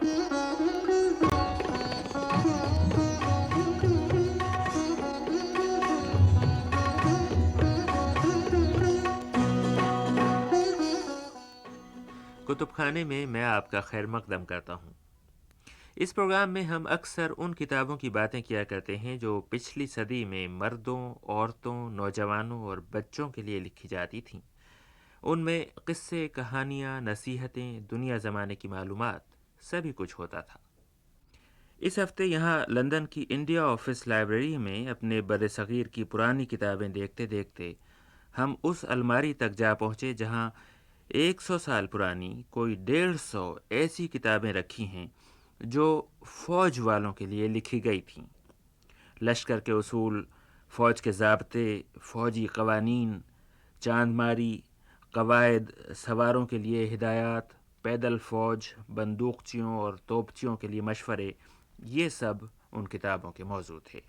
کتب خانے میں میں آپ کا خیر مقدم کرتا ہوں۔ اس پروگرام میں ہم اکثر ان کتابوں کی باتیں کیا کرتے ہیں جو پچھلی صدی میں مردوں، عورتوں، نوجوانوں اور بچوں کے لیے لکھی جاتی تھیں۔ ان میں قصے، کہانیاں، نصیحتیں، دنیا زمانے کی معلومات، سبھی کچھ ہوتا تھا۔ اس ہفتے یہاں لندن کی انڈیا آفس لائبریری میں اپنے بر صغیر کی پرانی کتابیں دیکھتے دیکھتے ہم اس الماری تک جا پہنچے جہاں 100 سال پرانی کوئی 150 ایسی کتابیں رکھی ہیں جو فوج والوں کے لیے لکھی گئی تھیں۔ لشکر کے اصول، فوج کے ضابطے، فوجی قوانین، چاند ماری، قواعد، سواروں کے لیے ہدایات، پیدل فوج، بندوقچیوں اور توپچیوں کے لیے مشورے، یہ سب ان کتابوں کے موضوع تھے۔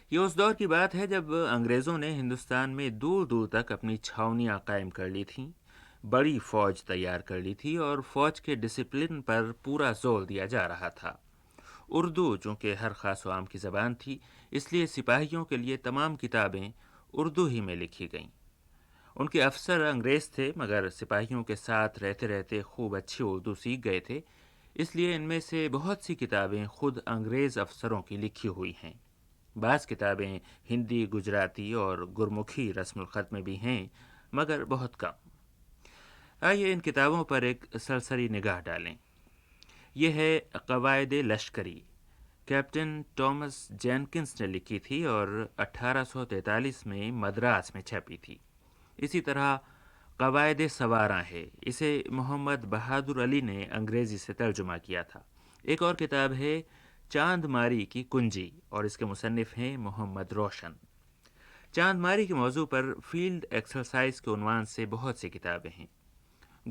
یہ اس دور کی بات ہے جب انگریزوں نے ہندوستان میں دور دور تک اپنی چھاؤنیاں قائم کر لی تھیں، بڑی فوج تیار کر لی تھی اور فوج کے ڈسپلن پر پورا زور دیا جا رہا تھا۔ اردو چونکہ ہر خاص و عام کی زبان تھی، اس لیے سپاہیوں کے لیے تمام کتابیں اردو ہی میں لکھی گئیں۔ ان کے افسر انگریز تھے مگر سپاہیوں کے ساتھ رہتے رہتے خوب اچھی اردو سیکھ گئے تھے، اس لیے ان میں سے بہت سی کتابیں خود انگریز افسروں کی لکھی ہوئی ہیں۔ بعض کتابیں ہندی، گجراتی اور گرمکھی رسم الخط میں بھی ہیں مگر بہت کم۔ آئیے ان کتابوں پر ایک سرسری نگاہ ڈالیں۔ یہ ہے قواعد لشکری، کیپٹن ٹامس جینکنس نے لکھی تھی اور 1843 میں مدراس میں چھپی تھی۔ اسی طرح قواعد سواراں ہے، اسے محمد بہادر علی نے انگریزی سے ترجمہ کیا تھا۔ ایک اور کتاب ہے چاند ماری کی کنجی اور اس کے مصنف ہیں محمد روشن۔ چاند ماری کے موضوع پر فیلڈ ایکسرسائز کے عنوان سے بہت سی کتابیں ہیں۔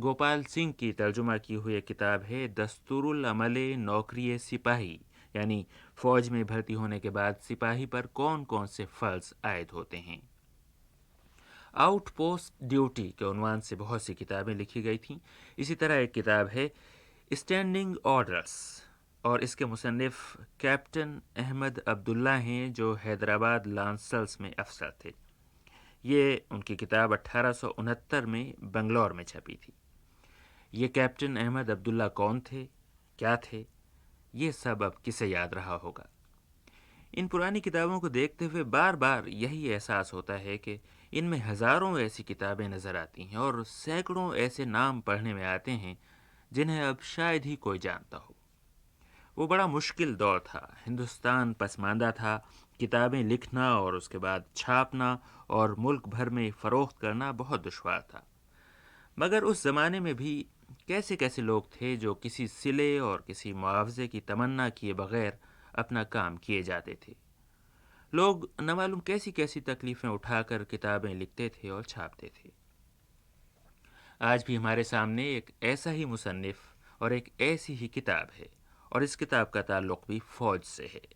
گوپال سنگھ کی ترجمہ کی ہوئی ایک کتاب ہے دستور العمل نوکری سپاہی، یعنی فوج میں بھرتی ہونے کے بعد سپاہی پر کون کون سے فرض عائد ہوتے ہیں۔ آؤٹ پوسٹ ڈیوٹی کے عنوان سے بہت سی کتابیں لکھی گئی تھیں۔ اسی طرح ایک کتاب ہے اسٹینڈنگ آرڈرز اور اس کے مصنف کیپٹن احمد عبداللہ ہیں جو حیدرآباد لانسلز میں افسر تھے۔ یہ ان کی کتاب 1869 میں بنگلور میں چھپی تھی۔ یہ کیپٹن احمد عبداللہ کون تھے، کیا تھے، یہ سب اب کسے یاد رہا ہوگا۔ ان پرانی کتابوں کو دیکھتے ہوئے بار بار یہی احساس ہوتا ہے کہ ان میں ہزاروں ایسی کتابیں نظر آتی ہیں اور سینکڑوں ایسے نام پڑھنے میں آتے ہیں جنہیں اب شاید ہی کوئی جانتا ہو۔ وہ بڑا مشکل دور تھا، ہندوستان پسماندہ تھا، کتابیں لکھنا اور اس کے بعد چھاپنا اور ملک بھر میں فروخت کرنا بہت دشوار تھا۔ مگر اس زمانے میں بھی کیسے کیسے لوگ تھے جو کسی صلے اور کسی معاوضے کی تمنا کیے بغیر اپنا کام کیے جاتے تھے۔ لوگ نہ معلوم کیسی کیسی تکلیفیں اٹھا کر کتابیں لکھتے تھے اور چھاپتے تھے۔ آج بھی ہمارے سامنے ایک ایسا ہی مصنف اور ایک ایسی ہی کتاب ہے اور اس کتاب کا تعلق بھی فوج سے ہے۔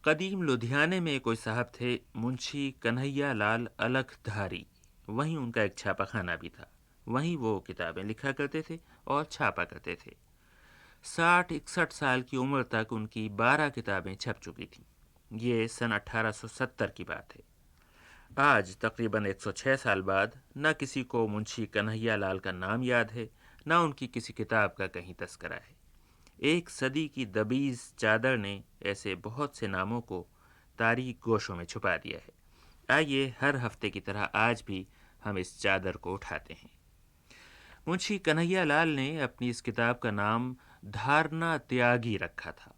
قدیم لدھیانے میں کوئی صاحب تھے منشی کنہیا لال الکھ دھاری، وہیں ان کا ایک چھاپا خانہ بھی تھا، وہیں وہ کتابیں لکھا کرتے تھے اور چھاپا کرتے تھے۔ 60-61 سال کی عمر تک ان کی 12 کتابیں چھپ چکی تھیں۔ یہ سن 1870 کی بات ہے۔ آج تقریباً 106 سال بعد نہ کسی کو منشی کنہیا لال کا نام یاد ہے، نہ ان کی کسی کتاب کا کہیں تذکرہ ہے۔ ایک صدی کی دبیز چادر نے ایسے بہت سے ناموں کو تاریک گوشوں میں چھپا دیا ہے۔ آئیے ہر ہفتے کی طرح آج بھی ہم اس چادر کو اٹھاتے ہیں۔ منشی کنہیا لال نے اپنی اس کتاب کا نام دھارنا تیاگی رکھا تھا۔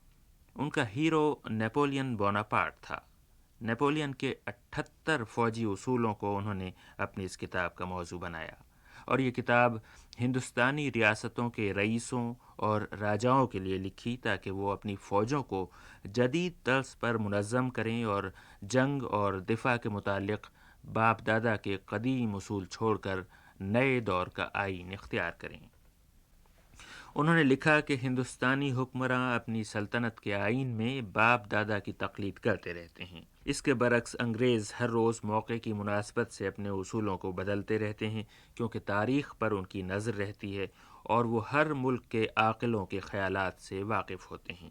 ان کا ہیرو نیپولین بوناپارٹ تھا۔ نیپولین کے 78 فوجی اصولوں کو انہوں نے اپنی اس کتاب کا موضوع بنایا اور یہ کتاب ہندوستانی ریاستوں کے رئیسوں اور راجاؤں کے لیے لکھی تاکہ وہ اپنی فوجوں کو جدید طرز پر منظم کریں اور جنگ اور دفاع کے متعلق باپ دادا کے قدیم اصول چھوڑ کر نئے دور کا آئین اختیار کریں۔ انہوں نے لکھا کہ ہندوستانی حکمراں اپنی سلطنت کے آئین میں باپ دادا کی تقلید کرتے رہتے ہیں، اس کے برعکس انگریز ہر روز موقع کی مناسبت سے اپنے اصولوں کو بدلتے رہتے ہیں کیونکہ تاریخ پر ان کی نظر رہتی ہے اور وہ ہر ملک کے عاقلوں کے خیالات سے واقف ہوتے ہیں۔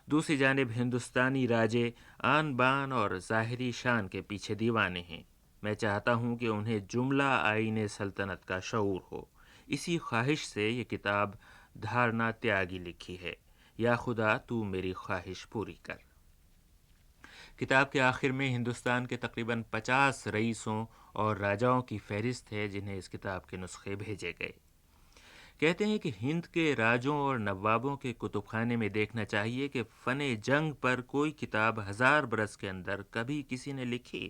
دوسری جانب ہندوستانی راجے آن بان اور ظاہری شان کے پیچھے دیوانے ہیں۔ میں چاہتا ہوں کہ انہیں جملہ آئین سلطنت کا شعور ہو۔ اسی خواہش سے یہ کتاب دھارنا تیاگی لکھی ہے۔ یا خدا تو میری خواہش پوری کر۔ کتاب کے آخر میں ہندوستان کے تقریباً 50 رئیسوں اور راجاؤں کی فہرست ہے جنہیں اس کتاب کے نسخے بھیجے گئے۔ کہتے ہیں کہ ہند کے راجوں اور نوابوں کے کتب خانے میں دیکھنا چاہیے کہ فن جنگ پر کوئی کتاب 1000 برس کے اندر کبھی کسی نے لکھی۔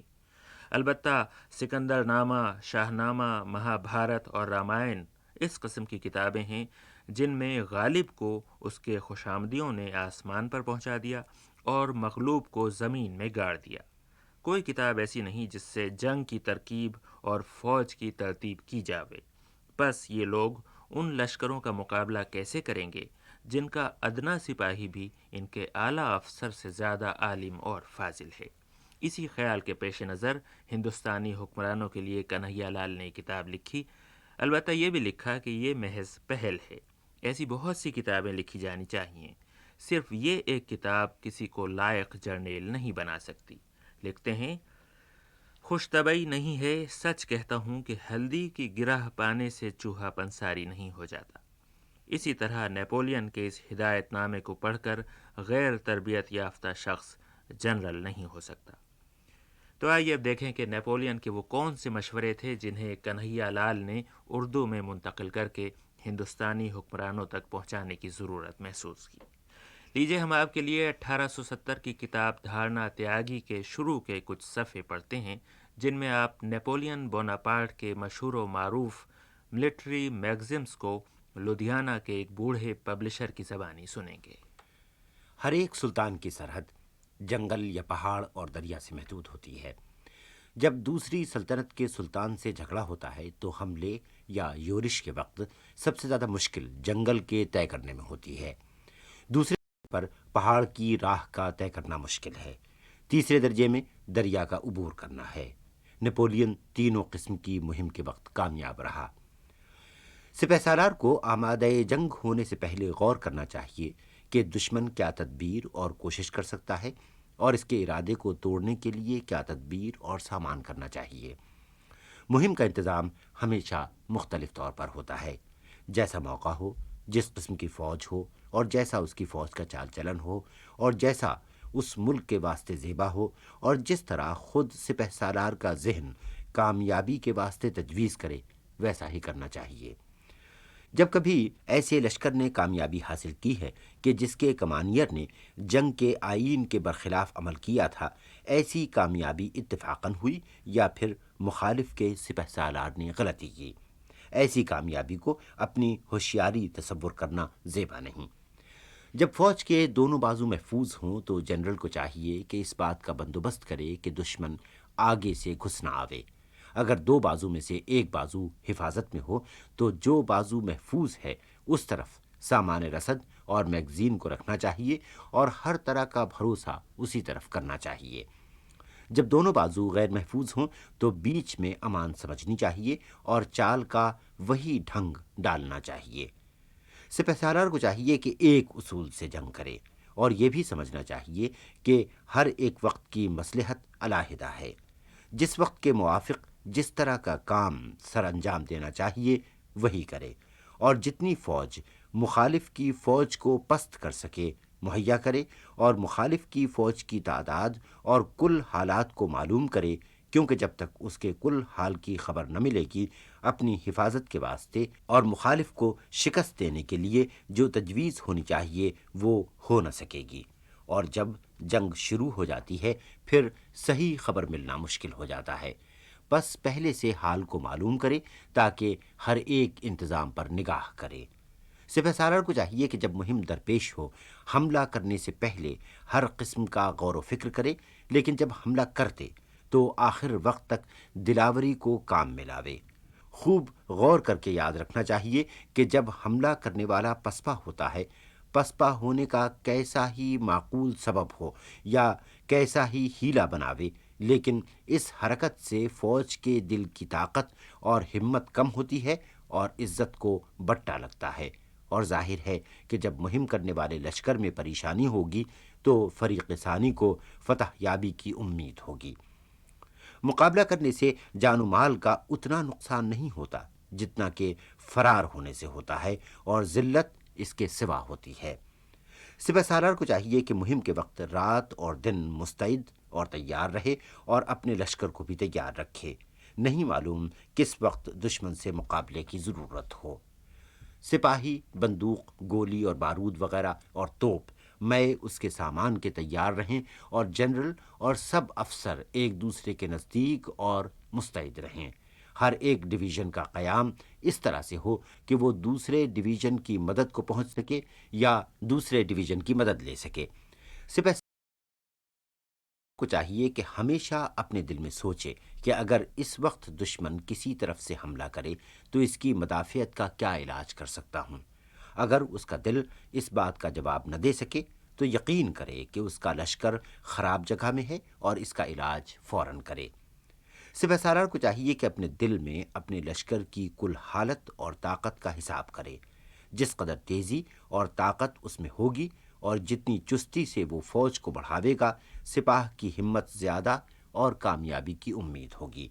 البتہ سکندر نامہ، شاہ نامہ، مہا بھارت اور رامائن اس قسم کی کتابیں ہیں جن میں غالب کو اس کے خوشامدیوں نے آسمان پر پہنچا دیا اور مغلوب کو زمین میں گاڑ دیا۔ کوئی کتاب ایسی نہیں جس سے جنگ کی ترکیب اور فوج کی ترتیب کی جاوے۔ بس یہ لوگ ان لشکروں کا مقابلہ کیسے کریں گے جن کا ادنا سپاہی بھی ان کے اعلیٰ افسر سے زیادہ عالم اور فاضل ہے۔ اسی خیال کے پیش نظر ہندوستانی حکمرانوں کے لیے کنہیا لال نے کتاب لکھی۔ البتہ یہ بھی لکھا کہ یہ محض پہل ہے، ایسی بہت سی کتابیں لکھی جانی چاہیے، صرف یہ ایک کتاب کسی کو لائق جرنیل نہیں بنا سکتی۔ لکھتے ہیں، خوش طبعی نہیں ہے، سچ کہتا ہوں کہ ہلدی کی گرہ پانے سے چوہا پنساری نہیں ہو جاتا۔ اسی طرح نیپولین کے اس ہدایت نامے کو پڑھ کر غیر تربیت یافتہ شخص جنرل نہیں ہو سکتا۔ تو آئیے اب دیکھیں کہ نیپولین کے وہ کون سے مشورے تھے جنہیں کنہیا لال نے اردو میں منتقل کر کے ہندوستانی حکمرانوں تک پہنچانے کی ضرورت محسوس کی۔ لیجیے ہم آپ کے لیے 1870 کی کتاب دھارنا تیاگی کے شروع کے کچھ صفحے پڑھتے ہیں جن میں آپ نیپولین بوناپارٹ کے مشہور و معروف ملٹری میگزمز کو لدھیانہ کے ایک بوڑھے پبلشر کی زبانی سنیں گے۔ ہر ایک سلطان کی سرحد جنگل یا پہاڑ اور دریا سے محدود ہوتی ہے۔ جب دوسری سلطنت کے سلطان سے جھگڑا ہوتا ہے تو حملے یا یورش کے وقت سب سے زیادہ مشکل جنگل کے طے کرنے میں ہوتی ہے۔ دوسرے پر پہاڑ کی راہ کا طے کرنا مشکل ہے۔ تیسرے درجے میں دریا کا عبور کرنا ہے۔ نیپولین تینوں قسم کی مہم کے وقت کامیاب رہا۔ سپہ سالار کو آمادہ جنگ ہونے سے پہلے غور کرنا چاہیے کہ دشمن کیا تدبیر اور کوشش کر سکتا ہے اور اس کے ارادے کو توڑنے کے لیے کیا تدبیر اور سامان کرنا چاہیے۔ مہم کا انتظام ہمیشہ مختلف طور پر ہوتا ہے۔ جیسا موقع ہو، جس قسم کی فوج ہو اور جیسا اس کی فوج کا چال چلن ہو اور جیسا اس ملک کے واسطے زیبا ہو اور جس طرح خود سپہ سالار کا ذہن کامیابی کے واسطے تجویز کرے ویسا ہی کرنا چاہیے۔ جب کبھی ایسے لشکر نے کامیابی حاصل کی ہے کہ جس کے کمانیر نے جنگ کے آئین کے برخلاف عمل کیا تھا، ایسی کامیابی اتفاقاً ہوئی یا پھر مخالف کے سپہ سالار نے غلطی کی، ایسی کامیابی کو اپنی ہوشیاری تصور کرنا زیبا نہیں۔ جب فوج کے دونوں بازو محفوظ ہوں تو جنرل کو چاہیے کہ اس بات کا بندوبست کرے کہ دشمن آگے سے گھس نہ آوے۔ اگر دو بازو میں سے ایک بازو حفاظت میں ہو تو جو بازو محفوظ ہے اس طرف سامان رسد اور میگزین کو رکھنا چاہیے اور ہر طرح کا بھروسہ اسی طرف کرنا چاہیے۔ جب دونوں بازو غیر محفوظ ہوں تو بیچ میں امان سمجھنی چاہیے اور چال کا وہی ڈھنگ ڈالنا چاہیے۔ سپہ سالار کو چاہیے کہ ایک اصول سے جنگ کرے اور یہ بھی سمجھنا چاہیے کہ ہر ایک وقت کی مصلحت علیحدہ ہے۔ جس وقت کے موافق جس طرح کا کام سر انجام دینا چاہیے وہی کرے اور جتنی فوج مخالف کی فوج کو پست کر سکے مہیا کرے اور مخالف کی فوج کی تعداد اور کل حالات کو معلوم کرے، کیونکہ جب تک اس کے کل حال کی خبر نہ ملے گی اپنی حفاظت کے واسطے اور مخالف کو شکست دینے کے لیے جو تجویز ہونی چاہیے وہ ہو نہ سکے گی، اور جب جنگ شروع ہو جاتی ہے پھر صحیح خبر ملنا مشکل ہو جاتا ہے۔ بس پہلے سے حال کو معلوم کرے تاکہ ہر ایک انتظام پر نگاہ کرے۔ سپہ سالار کو چاہیے کہ جب مہم درپیش ہو حملہ کرنے سے پہلے ہر قسم کا غور و فکر کرے، لیکن جب حملہ کرتے تو آخر وقت تک دلاوری کو کام میں لاوے۔ خوب غور کر کے یاد رکھنا چاہیے کہ جب حملہ کرنے والا پسپا ہوتا ہے، پسپا ہونے کا کیسا ہی معقول سبب ہو یا کیسا ہی ہیلا بناوے، لیکن اس حرکت سے فوج کے دل کی طاقت اور ہمت کم ہوتی ہے اور عزت کو بٹا لگتا ہے، اور ظاہر ہے کہ جب مہم کرنے والے لشکر میں پریشانی ہوگی تو فریق ثانی کو فتح یابی کی امید ہوگی۔ مقابلہ کرنے سے جان و مال کا اتنا نقصان نہیں ہوتا جتنا کہ فرار ہونے سے ہوتا ہے، اور ذلت اس کے سوا ہوتی ہے۔ سپہ سالار کو چاہیے کہ مہم کے وقت رات اور دن مستعد اور تیار رہے اور اپنے لشکر کو بھی تیار رکھے۔ نہیں معلوم کس وقت دشمن سے مقابلے کی ضرورت ہو۔ سپاہی بندوق، گولی اور بارود وغیرہ اور توپ مئے اس کے سامان کے تیار رہیں، اور جنرل اور سب افسر ایک دوسرے کے نزدیک اور مستعد رہیں۔ ہر ایک ڈویژن کا قیام اس طرح سے ہو کہ وہ دوسرے ڈویژن کی مدد کو پہنچ سکے یا دوسرے ڈویژن کی مدد لے سکے۔ سپہ کو چاہیے کہ ہمیشہ اپنے دل میں سوچے کہ اگر اس وقت دشمن کسی طرف سے حملہ کرے تو اس کی مدافعت کا کیا علاج کر سکتا ہوں۔ اگر اس کا دل اس بات کا جواب نہ دے سکے تو یقین کرے کہ اس کا لشکر خراب جگہ میں ہے اور اس کا علاج فوراً کرے۔ سپہ سالار کو چاہیے کہ اپنے دل میں اپنے لشکر کی کل حالت اور طاقت کا حساب کرے۔ جس قدر تیزی اور طاقت اس میں ہوگی اور جتنی چستی سے وہ فوج کو بڑھاوے گا، سپاہ کی ہمت زیادہ اور کامیابی کی امید ہوگی۔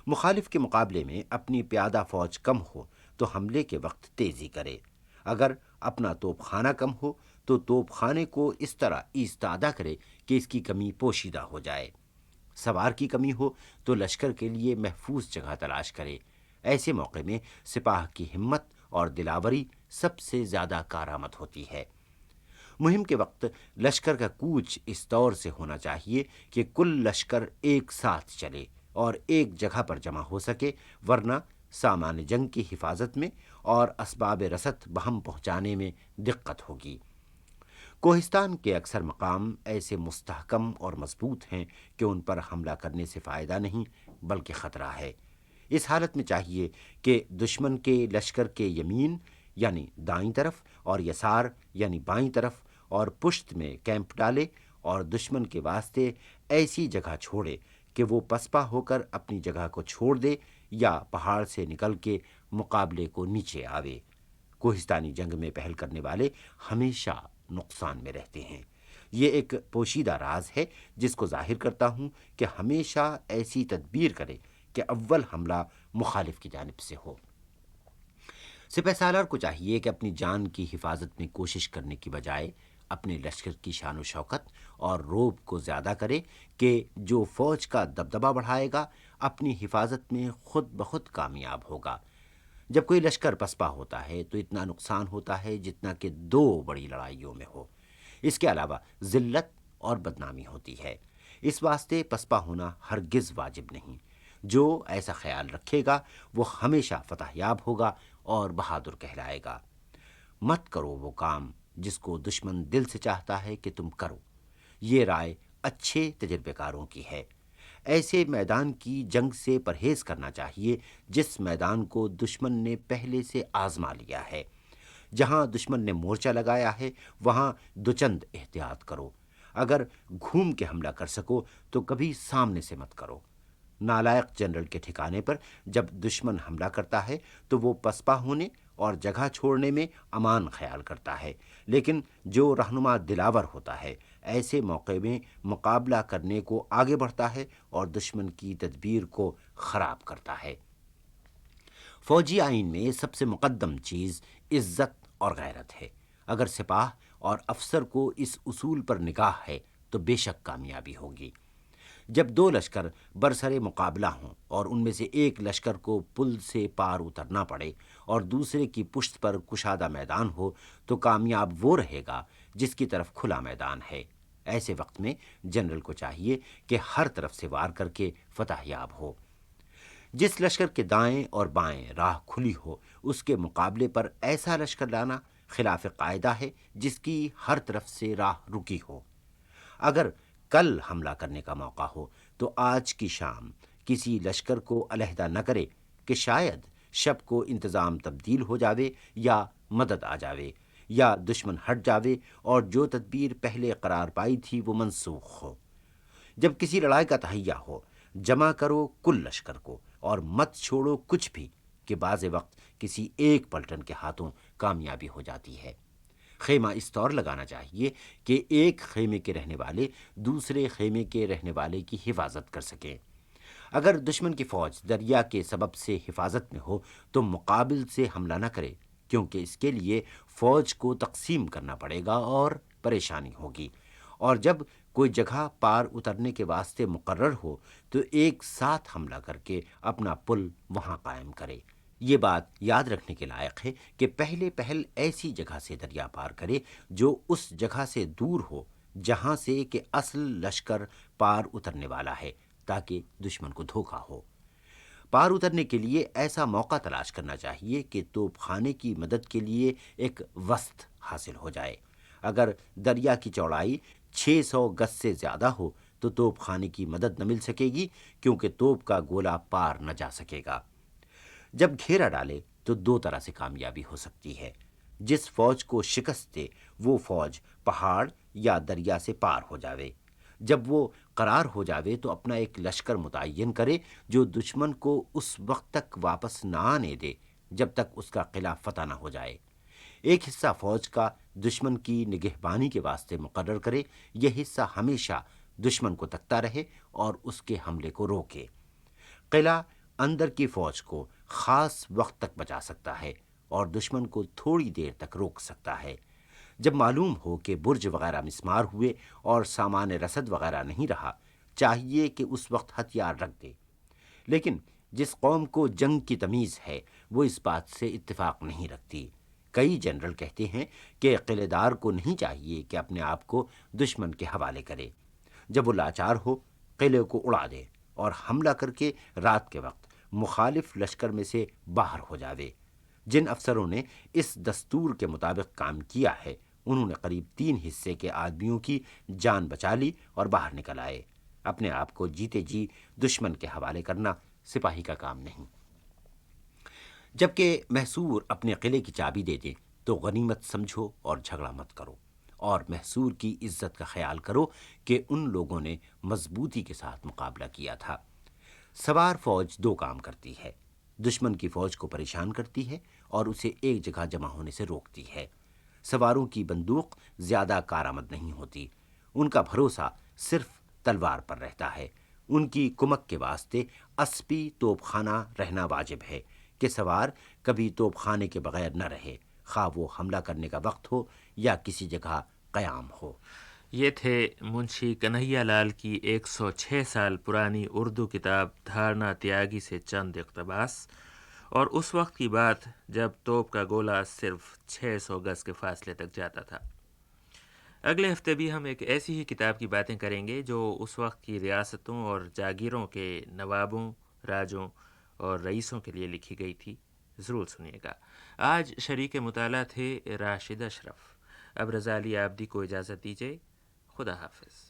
مخالف کے مقابلے میں اپنی پیادہ فوج کم ہو تو حملے کے وقت تیزی کرے۔ اگر اپنا توپ خانہ کم ہو تو توپ خانے کو اس طرح ایستادہ کرے کہ اس کی کمی پوشیدہ ہو جائے۔ سوار کی کمی ہو تو لشکر کے لیے محفوظ جگہ تلاش کرے۔ ایسے موقع میں سپاہ کی ہمت اور دلاوری سب سے زیادہ کارآمد ہوتی ہے۔ مہم کے وقت لشکر کا کوچ اس طور سے ہونا چاہیے کہ کل لشکر ایک ساتھ چلے اور ایک جگہ پر جمع ہو سکے، ورنہ سامان جنگ کی حفاظت میں اور اسباب رسد بہم پہنچانے میں دقت ہوگی۔ کوہستان کے اکثر مقام ایسے مستحکم اور مضبوط ہیں کہ ان پر حملہ کرنے سے فائدہ نہیں بلکہ خطرہ ہے۔ اس حالت میں چاہیے کہ دشمن کے لشکر کے یمین یعنی دائیں طرف اور یسار یعنی بائیں طرف اور پشت میں کیمپ ڈالے اور دشمن کے واسطے ایسی جگہ چھوڑے کہ وہ پسپا ہو کر اپنی جگہ کو چھوڑ دے یا پہاڑ سے نکل کے مقابلے کو نیچے آوے۔ کوہستانی جنگ میں پہل کرنے والے ہمیشہ نقصان میں رہتے ہیں۔ یہ ایک پوشیدہ راز ہے جس کو ظاہر کرتا ہوں کہ ہمیشہ ایسی تدبیر کرے کہ اول حملہ مخالف کی جانب سے ہو۔ سپہ سالار کو چاہیے کہ اپنی جان کی حفاظت میں کوشش کرنے کی بجائے اپنے لشکر کی شان و شوکت اور روب کو زیادہ کرے کہ جو فوج کا دبدبہ بڑھائے گا اپنی حفاظت میں خود بخود کامیاب ہوگا۔ جب کوئی لشکر پسپا ہوتا ہے تو اتنا نقصان ہوتا ہے جتنا کہ دو بڑی لڑائیوں میں ہو۔ اس کے علاوہ ذلت اور بدنامی ہوتی ہے۔ اس واسطے پسپا ہونا ہرگز واجب نہیں۔ جو ایسا خیال رکھے گا وہ ہمیشہ فتح یاب ہوگا اور بہادر کہلائے گا۔ مت کرو وہ کام جس کو دشمن دل سے چاہتا ہے کہ تم کرو۔ یہ رائے اچھے تجربے کاروں کی ہے۔ ایسے میدان کی جنگ سے پرہیز کرنا چاہیے جس میدان کو دشمن نے پہلے سے آزما لیا ہے۔ جہاں دشمن نے مورچہ لگایا ہے وہاں دوچند احتیاط کرو۔ اگر گھوم کے حملہ کر سکو تو کبھی سامنے سے مت کرو۔ نالائق جنرل کے ٹھکانے پر جب دشمن حملہ کرتا ہے تو وہ پسپا ہونے اور جگہ چھوڑنے میں امان خیال کرتا ہے، لیکن جو رہنما دلاور ہوتا ہے ایسے موقع میں مقابلہ کرنے کو آگے بڑھتا ہے اور دشمن کی تدبیر کو خراب کرتا ہے۔ فوجی آئین میں سب سے مقدم چیز عزت اور غیرت ہے۔ اگر سپاہ اور افسر کو اس اصول پر نگاہ ہے تو بے شک کامیابی ہوگی۔ جب دو لشکر برسر مقابلہ ہوں اور ان میں سے ایک لشکر کو پل سے پار اترنا پڑے اور دوسرے کی پشت پر کشادہ میدان ہو تو کامیاب وہ رہے گا جس کی طرف کھلا میدان ہے۔ ایسے وقت میں جنرل کو چاہیے کہ ہر طرف سے وار کر کے فتح یاب ہو۔ جس لشکر کے دائیں اور بائیں راہ کھلی ہو اس کے مقابلے پر ایسا لشکر لانا خلاف قاعدہ ہے جس کی ہر طرف سے راہ رکی ہو۔ اگر کل حملہ کرنے کا موقع ہو تو آج کی شام کسی لشکر کو علیحدہ نہ کرے کہ شاید شب کو انتظام تبدیل ہو جاوے یا مدد آ جاوے یا دشمن ہٹ جاوے اور جو تدبیر پہلے قرار پائی تھی وہ منسوخ ہو۔ جب کسی لڑائی کا تہیہ ہو جمع کرو کل لشکر کو اور مت چھوڑو کچھ بھی کہ بعض وقت کسی ایک پلٹن کے ہاتھوں کامیابی ہو جاتی ہے۔ خیمہ اس طور لگانا چاہیے کہ ایک خیمے کے رہنے والے دوسرے خیمے کے رہنے والے کی حفاظت کر سکیں۔ اگر دشمن کی فوج دریا کے سبب سے حفاظت میں ہو تو مقابل سے حملہ نہ کرے، کیونکہ اس کے لیے فوج کو تقسیم کرنا پڑے گا اور پریشانی ہوگی، اور جب کوئی جگہ پار اترنے کے واسطے مقرر ہو تو ایک ساتھ حملہ کر کے اپنا پل وہاں قائم کرے۔ یہ بات یاد رکھنے کے لائق ہے کہ پہل ایسی جگہ سے دریا پار کرے جو اس جگہ سے دور ہو جہاں سے کہ اصل لشکر پار اترنے والا ہے، تاکہ دشمن کو دھوکہ ہو۔ پار اترنے کے لیے ایسا موقع تلاش کرنا چاہیے کہ توپ خانے کی مدد کے لیے ایک وسط حاصل ہو جائے۔ اگر دریا کی چوڑائی 600 گز سے زیادہ ہو تو توپ خانے کی مدد نہ مل سکے گی، کیونکہ توپ کا گولہ پار نہ جا سکے گا۔ جب گھیرا ڈالے تو دو طرح سے کامیابی ہو سکتی ہے۔ جس فوج کو شکست دے وہ فوج پہاڑ یا دریا سے پار ہو جاوے۔ جب وہ قرار ہو جاوے تو اپنا ایک لشکر متعین کرے جو دشمن کو اس وقت تک واپس نہ آنے دے جب تک اس کا قلعہ فتح نہ ہو جائے۔ ایک حصہ فوج کا دشمن کی نگہبانی کے واسطے مقرر کرے۔ یہ حصہ ہمیشہ دشمن کو تکتا رہے اور اس کے حملے کو روکے۔ قلعہ اندر کی فوج کو خاص وقت تک بچا سکتا ہے اور دشمن کو تھوڑی دیر تک روک سکتا ہے۔ جب معلوم ہو کہ برج وغیرہ مسمار ہوئے اور سامان رسد وغیرہ نہیں رہا، چاہیے کہ اس وقت ہتھیار رکھ دے۔ لیکن جس قوم کو جنگ کی تمیز ہے وہ اس بات سے اتفاق نہیں رکھتی۔ کئی جنرل کہتے ہیں کہ قلعے دار کو نہیں چاہیے کہ اپنے آپ کو دشمن کے حوالے کرے۔ جب وہ لاچار ہو، قلعے کو اڑا دے اور حملہ کر کے رات کے وقت مخالف لشکر میں سے باہر ہو جاوے۔ جن افسروں نے اس دستور کے مطابق کام کیا ہے انہوں نے قریب 3 حصے کے آدمیوں کی جان بچا لی اور باہر نکل آئے۔ اپنے آپ کو جیتے جی دشمن کے حوالے کرنا سپاہی کا کام نہیں۔ جبکہ محصور اپنے قلعے کی چابی دے دے تو غنیمت سمجھو اور جھگڑا مت کرو، اور محصور کی عزت کا خیال کرو کہ ان لوگوں نے مضبوطی کے ساتھ مقابلہ کیا تھا۔ سوار فوج 2 کام کرتی ہے، دشمن کی فوج کو پریشان کرتی ہے اور اسے ایک جگہ جمع ہونے سے روکتی ہے۔ سواروں کی بندوق زیادہ کارآمد نہیں ہوتی، ان کا بھروسہ صرف تلوار پر رہتا ہے۔ ان کی کمک کے واسطے اسپی توپ خانہ رہنا واجب ہے کہ سوار کبھی توپ خانے کے بغیر نہ رہے، خواہ وہ حملہ کرنے کا وقت ہو یا کسی جگہ قیام ہو۔ یہ تھے منشی کنہیا لال کی 106 سال پرانی اردو کتاب دھارنا تیاگی سے چند اقتباس، اور اس وقت کی بات جب توپ کا گولہ صرف 600 گز کے فاصلے تک جاتا تھا۔ اگلے ہفتے بھی ہم ایک ایسی ہی کتاب کی باتیں کریں گے جو اس وقت کی ریاستوں اور جاگیروں کے نوابوں، راجوں اور رئیسوں کے لیے لکھی گئی تھی۔ ضرور سنیے گا۔ آج شریک مطالعہ تھے راشد اشرف۔ اب رضا علی عابدی کو اجازت دیجیے۔ خدا حافظ۔